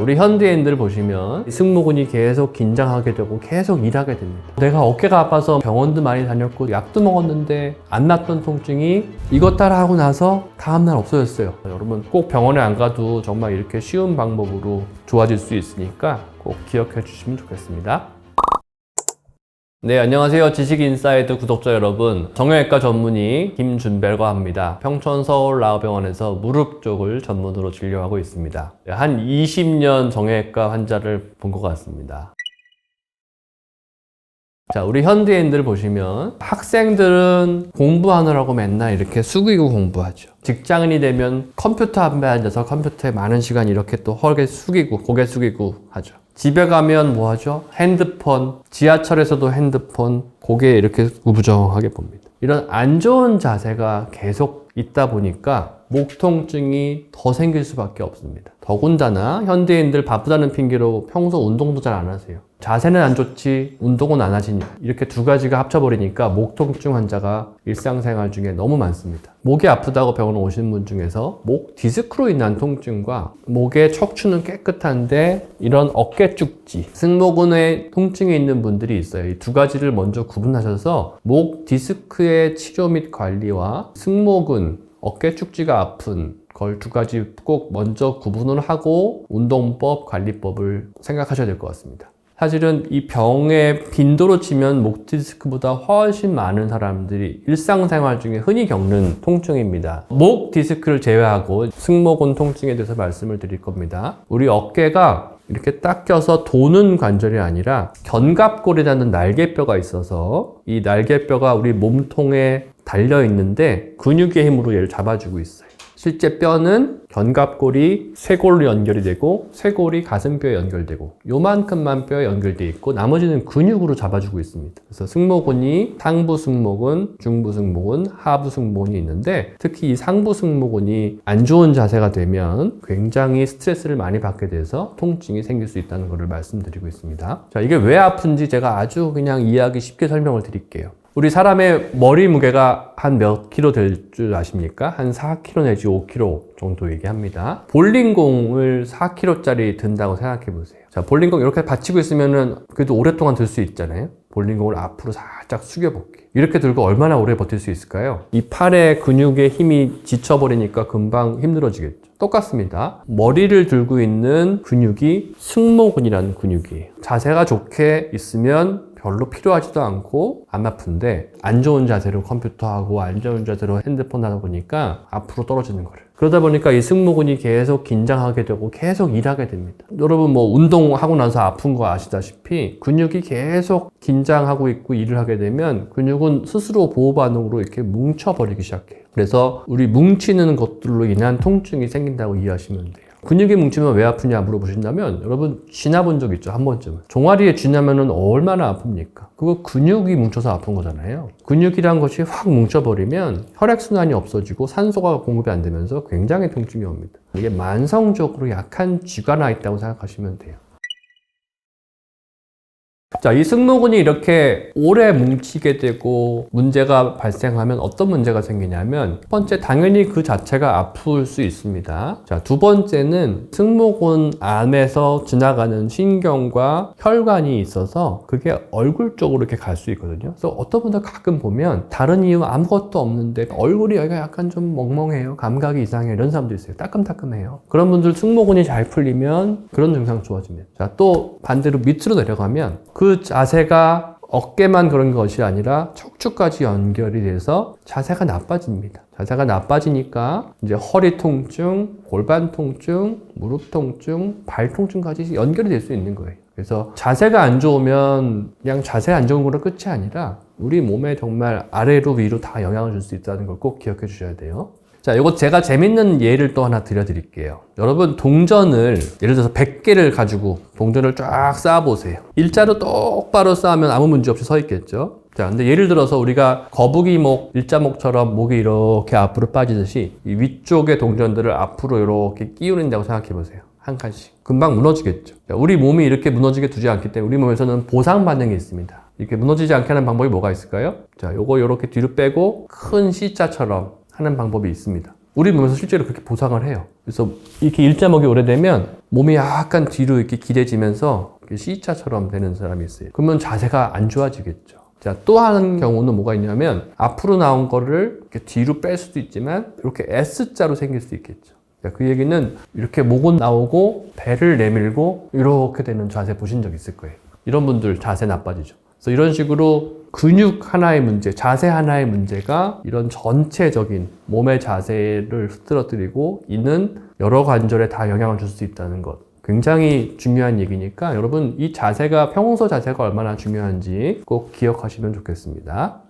우리 현대인들 보시면 승모근이 계속 긴장하게 되고 계속 일하게 됩니다. 내가 어깨가 아파서 병원도 많이 다녔고 약도 먹었는데 안 낫던 통증이 이것 따라 하고 나서 다음날 없어졌어요. 여러분 꼭 병원에 안 가도 정말 이렇게 쉬운 방법으로 좋아질 수 있으니까 꼭 기억해 주시면 좋겠습니다. 네, 안녕하세요. 지식인사이드 구독자 여러분. 정형외과 전문의 김준별과 합니다. 평촌 서울나우병원에서 무릎 쪽을 전문으로 진료하고 있습니다. 한 20년 정형외과 환자를 본 것 같습니다. 자, 우리 현대인들 보시면 학생들은 공부하느라고 맨날 이렇게 숙이고 공부하죠. 직장인이 되면 컴퓨터 앞에 앉아서 컴퓨터에 많은 시간 이렇게 또 고개 숙이고 하죠. 집에 가면 뭐 하죠? 핸드폰, 지하철에서도 핸드폰, 고개 이렇게 구부정하게 봅니다. 이런 안 좋은 자세가 계속 있다 보니까 목 통증이 더 생길 수밖에 없습니다. 더군다나 현대인들 바쁘다는 핑계로 평소 운동도 잘 안 하세요. 자세는 안 좋지 운동은 안 하시니 이렇게 두 가지가 합쳐버리니까 목 통증 환자가 일상생활 중에 너무 많습니다. 목이 아프다고 병원 오신 분 중에서 목 디스크로 인한 통증과 목의 척추는 깨끗한데 이런 어깨 쭉지, 승모근에 통증이 있는 분들이 있어요. 이 두 가지를 먼저 구분하셔서 목 디스크의 치료 및 관리와 승모근, 어깨 축지가 아픈 걸 두 가지 꼭 먼저 구분을 하고 운동법, 관리법을 생각하셔야 될 것 같습니다. 사실은 이 병의 빈도로 치면 목 디스크보다 훨씬 많은 사람들이 일상생활 중에 흔히 겪는 통증입니다. 목 디스크를 제외하고 승모근 통증에 대해서 말씀을 드릴 겁니다. 우리 어깨가 이렇게 딱 껴서 도는 관절이 아니라 견갑골이라는 날개뼈가 있어서 이 날개뼈가 우리 몸통에 달려 있는데 근육의 힘으로 얘를 잡아주고 있어요. 실제 뼈는 견갑골이 쇄골로 연결이 되고 쇄골이 가슴뼈에 연결되고 요만큼만 뼈에 연결되어 있고 나머지는 근육으로 잡아주고 있습니다. 그래서 승모근이 상부 승모근, 중부 승모근, 하부 승모근이 있는데 특히 이 상부 승모근이 안 좋은 자세가 되면 굉장히 스트레스를 많이 받게 돼서 통증이 생길 수 있다는 것을 말씀드리고 있습니다. 자, 이게 왜 아픈지 제가 아주 그냥 이해하기 쉽게 설명을 드릴게요. 우리 사람의 머리 무게가 한 몇 킬로 될 줄 아십니까? 한 4kg 내지 5kg 정도 얘기합니다. 볼링공을 4kg짜리 든다고 생각해 보세요. 자, 볼링공 이렇게 받치고 있으면은 그래도 오랫동안 들 수 있잖아요. 볼링공을 앞으로 살짝 숙여볼게요. 이렇게 들고 얼마나 오래 버틸 수 있을까요? 이 팔의 근육의 힘이 지쳐버리니까 금방 힘들어지겠죠. 똑같습니다. 머리를 들고 있는 근육이 승모근이라는 근육이에요. 자세가 좋게 있으면 별로 필요하지도 않고 안 아픈데 안 좋은 자세로 컴퓨터하고 안 좋은 자세로 핸드폰 하다 보니까 앞으로 떨어지는 거를. 그러다 보니까 이 승모근이 계속 긴장하게 되고 계속 일하게 됩니다. 여러분 뭐 운동하고 나서 아픈 거 아시다시피 근육이 계속 긴장하고 있고 일을 하게 되면 근육은 스스로 보호 반응으로 이렇게 뭉쳐버리기 시작해요. 그래서 우리 뭉치는 것들로 인한 통증이 생긴다고 이해하시면 돼요. 근육이 뭉치면 왜 아프냐 물어보신다면 여러분 쥐나 본 적 있죠? 한 번쯤은. 종아리에 쥐나면은 얼마나 아픕니까? 그거 근육이 뭉쳐서 아픈 거잖아요. 근육이란 것이 확 뭉쳐버리면 혈액순환이 없어지고 산소가 공급이 안 되면서 굉장히 통증이 옵니다. 이게 만성적으로 약한 쥐가 나 있다고 생각하시면 돼요. 자, 이 승모근이 이렇게 오래 뭉치게 되고 문제가 발생하면 어떤 문제가 생기냐면 첫 번째 당연히 그 자체가 아플 수 있습니다. 자, 두 번째는 승모근 안에서 지나가는 신경과 혈관이 있어서 그게 얼굴 쪽으로 이렇게 갈 수 있거든요. 그래서 어떤 분들 가끔 보면 다른 이유 아무것도 없는데 얼굴이 여기가 약간 좀 멍멍해요. 감각이 이상해요. 이런 사람도 있어요. 따끔따끔해요. 그런 분들 승모근이 잘 풀리면 그런 증상 좋아집니다. 자, 또 반대로 밑으로 내려가면 그 자세가 어깨만 그런 것이 아니라 척추까지 연결이 돼서 자세가 나빠집니다. 자세가 나빠지니까 이제 허리 통증, 골반 통증, 무릎 통증, 발 통증까지 연결이 될 수 있는 거예요. 그래서 자세가 안 좋으면 그냥 자세 안 좋은 거로 끝이 아니라 우리 몸에 정말 아래로 위로 다 영향을 줄 수 있다는 걸 꼭 기억해 주셔야 돼요. 자, 이거 제가 재밌는 예를 또 하나 드려드릴게요. 여러분 동전을 예를 들어서 100개를 가지고 동전을 쫙 쌓아보세요. 일자로 똑바로 쌓으면 아무 문제 없이 서 있겠죠. 자, 근데 예를 들어서 우리가 거북이목, 일자목처럼 목이 이렇게 앞으로 빠지듯이 이 위쪽의 동전들을 앞으로 이렇게 끼우는다고 생각해 보세요. 한 칸씩. 금방 무너지겠죠. 자, 우리 몸이 이렇게 무너지게 두지 않기 때문에 우리 몸에서는 보상 반응이 있습니다. 이렇게 무너지지 않게 하는 방법이 뭐가 있을까요? 자, 요거 이렇게 뒤로 빼고 큰 C자처럼 하는 방법이 있습니다. 우리 몸에서 실제로 그렇게 보상을 해요. 그래서 이렇게 일자목이 오래되면 몸이 약간 뒤로 이렇게 기대지면서 C자처럼 되는 사람이 있어요. 그러면 자세가 안 좋아지겠죠. 자, 또 하는 경우는 뭐가 있냐면 앞으로 나온 거를 이렇게 뒤로 뺄 수도 있지만 이렇게 S자로 생길 수 있겠죠. 자, 그 얘기는 이렇게 목은 나오고 배를 내밀고 이렇게 되는 자세 보신 적 있을 거예요. 이런 분들 자세 나빠지죠. 그래서 이런 식으로 근육 하나의 문제, 자세 하나의 문제가 이런 전체적인 몸의 자세를 흐트러뜨리고 이는 여러 관절에 다 영향을 줄 수 있다는 것. 굉장히 중요한 얘기니까 여러분 이 자세가 평소 자세가 얼마나 중요한지 꼭 기억하시면 좋겠습니다.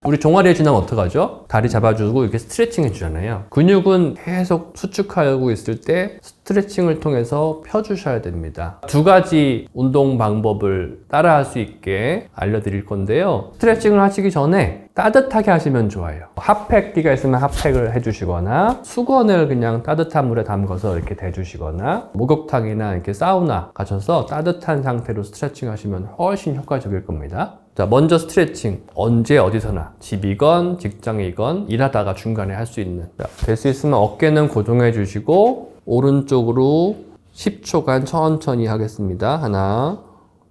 우리 종아리에 지나면 어떡하죠? 다리 잡아주고 이렇게 스트레칭 해주잖아요. 근육은 계속 수축하고 있을 때 스트레칭을 통해서 펴주셔야 됩니다. 두 가지 운동 방법을 따라할 수 있게 알려드릴 건데요. 스트레칭을 하시기 전에 따뜻하게 하시면 좋아요. 핫팩기가 있으면 핫팩을 해주시거나 수건을 그냥 따뜻한 물에 담가서 이렇게 대주시거나 목욕탕이나 이렇게 사우나 가셔서 따뜻한 상태로 스트레칭 하시면 훨씬 효과적일 겁니다. 자, 먼저 스트레칭. 언제 어디서나 집이건 직장이건 일하다가 중간에 할 수 있는. 될 수 있으면 어깨는 고정해 주시고 오른쪽으로 10초간 천천히 하겠습니다. 하나,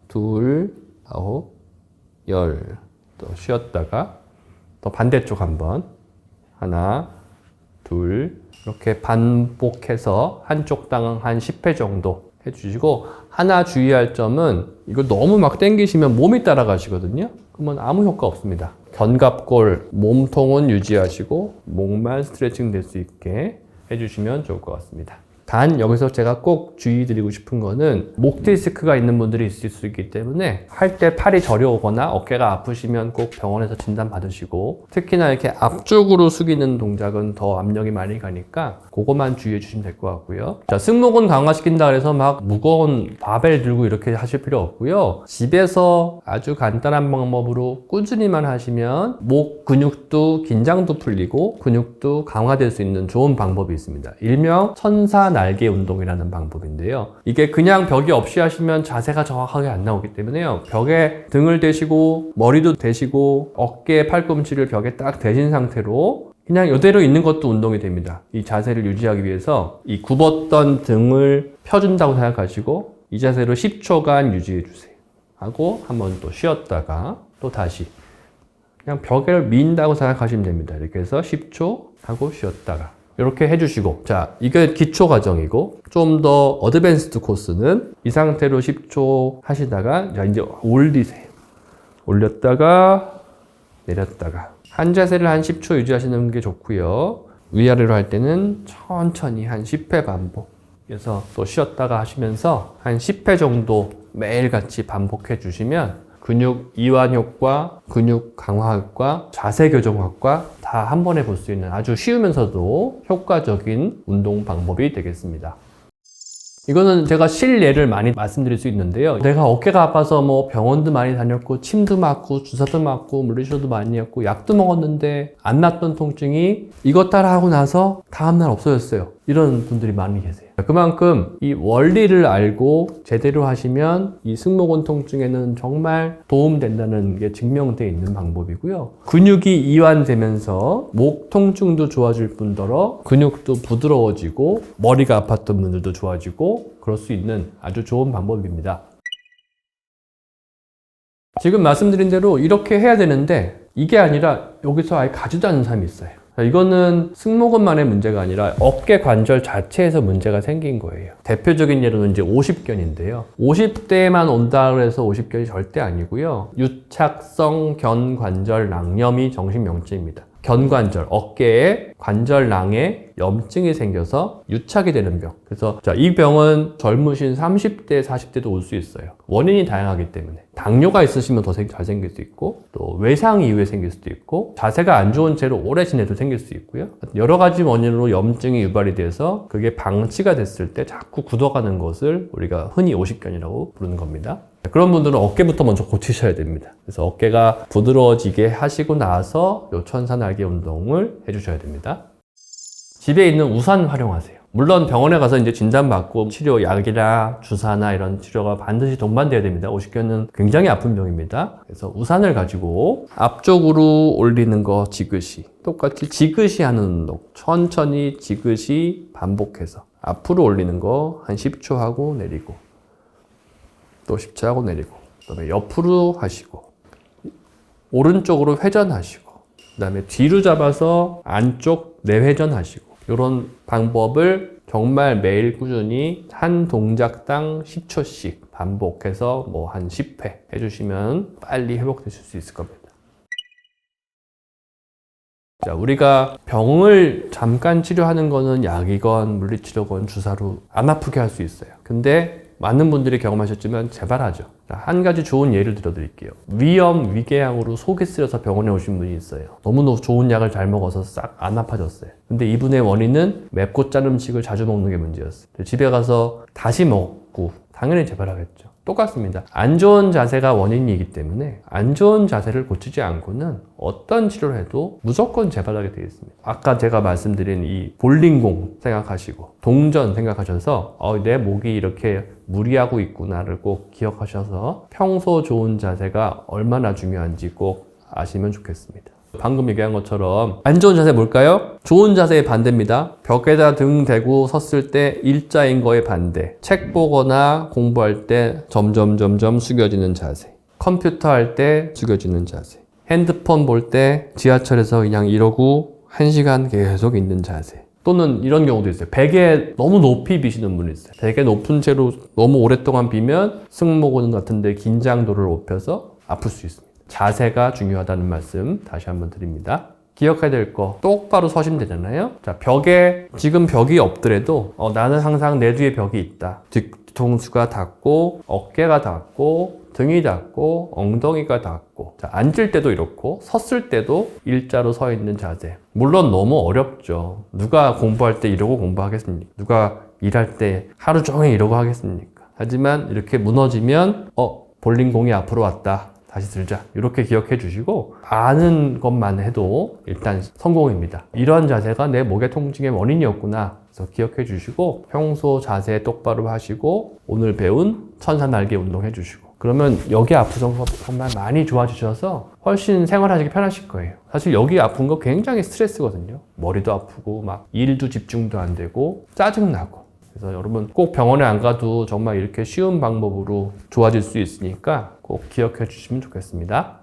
둘, 아홉, 열. 또 쉬었다가 또 반대쪽 한번. 하나, 둘. 이렇게 반복해서 한쪽 당은 한 10회 정도 해주시고 하나 주의할 점은 이거 너무 막 당기시면 몸이 따라가시거든요. 그러면 아무 효과 없습니다. 견갑골, 몸통은 유지하시고 목만 스트레칭 될 수 있게 해주시면 좋을 것 같습니다. 단 여기서 제가 꼭 주의 드리고 싶은 거는 목 디스크가 있는 분들이 있을 수 있기 때문에 할 때 팔이 저려오거나 어깨가 아프시면 꼭 병원에서 진단 받으시고 특히나 이렇게 앞쪽으로 숙이는 동작은 더 압력이 많이 가니까 그것만 주의해 주시면 될 것 같고요. 자, 승모근 강화시킨다 그래서 막 무거운 바벨 들고 이렇게 하실 필요 없고요. 집에서 아주 간단한 방법으로 꾸준히만 하시면 목 근육도 긴장도 풀리고 근육도 강화될 수 있는 좋은 방법이 있습니다. 일명 천사 날개 운동이라는 방법인데요. 이게 그냥 벽이 없이 하시면 자세가 정확하게 안 나오기 때문에요. 벽에 등을 대시고 머리도 대시고 어깨 팔꿈치를 벽에 딱 대신 상태로 그냥 이대로 있는 것도 운동이 됩니다. 이 자세를 유지하기 위해서 이 굽었던 등을 펴준다고 생각하시고 이 자세로 10초간 유지해 주세요. 하고 한번 또 쉬었다가 또 다시 그냥 벽을 민다고 생각하시면 됩니다. 이렇게 해서 10초 하고 쉬었다가 이렇게 해주시고, 자, 이게 기초 과정이고 좀 더 어드밴스드 코스는 이 상태로 10초 하시다가 자, 이제 올리세요. 올렸다가 내렸다가 한 자세를 한 10초 유지하시는 게 좋고요. 위아래로 할 때는 천천히 한 10회 반복. 그래서 또 쉬었다가 하시면서 한 10회 정도 매일같이 반복해 주시면 근육 이완 효과, 근육 강화 효과, 자세 교정 효과 다 한 번에 볼 수 있는 아주 쉬우면서도 효과적인 운동 방법이 되겠습니다. 이거는 제가 실례를 많이 말씀드릴 수 있는데요. 내가 어깨가 아파서 뭐 병원도 많이 다녔고 침도 맞고 주사도 맞고 물리치료도 많이 했고 약도 먹었는데 안 낫던 통증이 이것 따라 하고 나서 다음날 없어졌어요. 이런 분들이 많이 계세요. 그만큼 이 원리를 알고 제대로 하시면 이 승모근 통증에는 정말 도움된다는 게 증명되어 있는 방법이고요. 근육이 이완되면서 목 통증도 좋아질 뿐더러 근육도 부드러워지고 머리가 아팠던 분들도 좋아지고 그럴 수 있는 아주 좋은 방법입니다. 지금 말씀드린 대로 이렇게 해야 되는데 이게 아니라 여기서 아예 가지도 않는 사람이 있어요. 이거는 승모근만의 문제가 아니라 어깨 관절 자체에서 문제가 생긴 거예요. 대표적인 예로는 이제 50견인데요. 50대에만 온다 그래서 50견이 절대 아니고요. 유착성 견관절 낭염이 정식 명칭입니다. 견관절, 어깨에 관절낭에 염증이 생겨서 유착이 되는 병. 그래서 자, 이 병은 젊으신 30대, 40대도 올 수 있어요. 원인이 다양하기 때문에. 당뇨가 있으시면 더 잘 생길 수 있고 또 외상 이후에 생길 수도 있고 자세가 안 좋은 채로 오래 지내도 생길 수 있고요. 여러 가지 원인으로 염증이 유발이 돼서 그게 방치가 됐을 때 자꾸 굳어가는 것을 우리가 흔히 오십견이라고 부르는 겁니다. 그런 분들은 어깨부터 먼저 고치셔야 됩니다. 그래서 어깨가 부드러워지게 하시고 나서 요 천사 날개 운동을 해주셔야 됩니다. 집에 있는 우산 활용하세요. 물론 병원에 가서 이제 진단받고 치료 약이나 주사나 이런 치료가 반드시 동반돼야 됩니다. 오십견은 굉장히 아픈 병입니다. 그래서 우산을 가지고 앞쪽으로 올리는 거 지그시, 똑같이 지그시 하는 운동, 천천히 지그시 반복해서 앞으로 올리는 거 한 10초 하고 내리고, 또 10초 하고 내리고, 그다음에 옆으로 하시고, 오른쪽으로 회전하시고, 그다음에 뒤로 잡아서 안쪽 내회전하시고, 이런 방법을 정말 매일 꾸준히 한 동작당 10초씩 반복해서 뭐 한 10회 해주시면 빨리 회복되실 수 있을 겁니다. 자, 우리가 병을 잠깐 치료하는 거는 약이건 물리치료건 주사로 안 아프게 할 수 있어요. 근데 많은 분들이 경험하셨지만 재발하죠. 자, 한 가지 좋은 예를 들어드릴게요. 위염, 위궤양으로 속이 쓰려서 병원에 오신 분이 있어요. 너무너무 좋은 약을 잘 먹어서 싹 안 아파졌어요. 근데 이분의 원인은 맵고 짠 음식을 자주 먹는 게 문제였어요. 집에 가서 다시 먹고 당연히 재발하겠죠. 똑같습니다. 안 좋은 자세가 원인이기 때문에 안 좋은 자세를 고치지 않고는 어떤 치료를 해도 무조건 재발하게 되어 있습니다. 아까 제가 말씀드린 이 볼링공 생각하시고 동전 생각하셔서 내 목이 이렇게 무리하고 있구나를 꼭 기억하셔서 평소 좋은 자세가 얼마나 중요한지 꼭 아시면 좋겠습니다. 방금 얘기한 것처럼 안 좋은 자세 뭘까요? 좋은 자세의 반대입니다. 벽에다 등 대고 섰을 때 일자인 거의 반대. 책 보거나 공부할 때 점점 숙여지는 자세. 컴퓨터 할 때 숙여지는 자세. 핸드폰 볼 때 지하철에서 그냥 이러고 1시간 계속 있는 자세. 또는 이런 경우도 있어요. 베개 너무 높이 비시는 분이 있어요. 베개 높은 채로 너무 오랫동안 비면 승모근 같은 데 긴장도를 높여서 아플 수 있습니다. 자세가 중요하다는 말씀 다시 한번 드립니다. 기억해야 될 거 똑바로 서시면 되잖아요. 자, 벽에 지금 벽이 없더라도 나는 항상 내 뒤에 벽이 있다. 뒤통수가 닿고 어깨가 닿고 등이 닿고 엉덩이가 닿고. 자, 앉을 때도 이렇고 섰을 때도 일자로 서 있는 자세. 물론 너무 어렵죠. 누가 공부할 때 이러고 공부하겠습니까? 누가 일할 때 하루 종일 이러고 하겠습니까? 하지만 이렇게 무너지면 볼링공이 앞으로 왔다. 다시 들자. 이렇게 기억해 주시고 아는 것만 해도 일단 성공입니다. 이런 자세가 내 목의 통증의 원인이었구나. 그래서 기억해 주시고 평소 자세 똑바로 하시고 오늘 배운 천사날개 운동 해주시고 그러면 여기 아픈 거 정말 많이 좋아지셔서 훨씬 생활하시기 편하실 거예요. 사실 여기 아픈 거 굉장히 스트레스거든요. 머리도 아프고 막 일도 집중도 안 되고 짜증나고. 그래서 여러분 꼭 병원에 안 가도 정말 이렇게 쉬운 방법으로 좋아질 수 있으니까 꼭 기억해 주시면 좋겠습니다.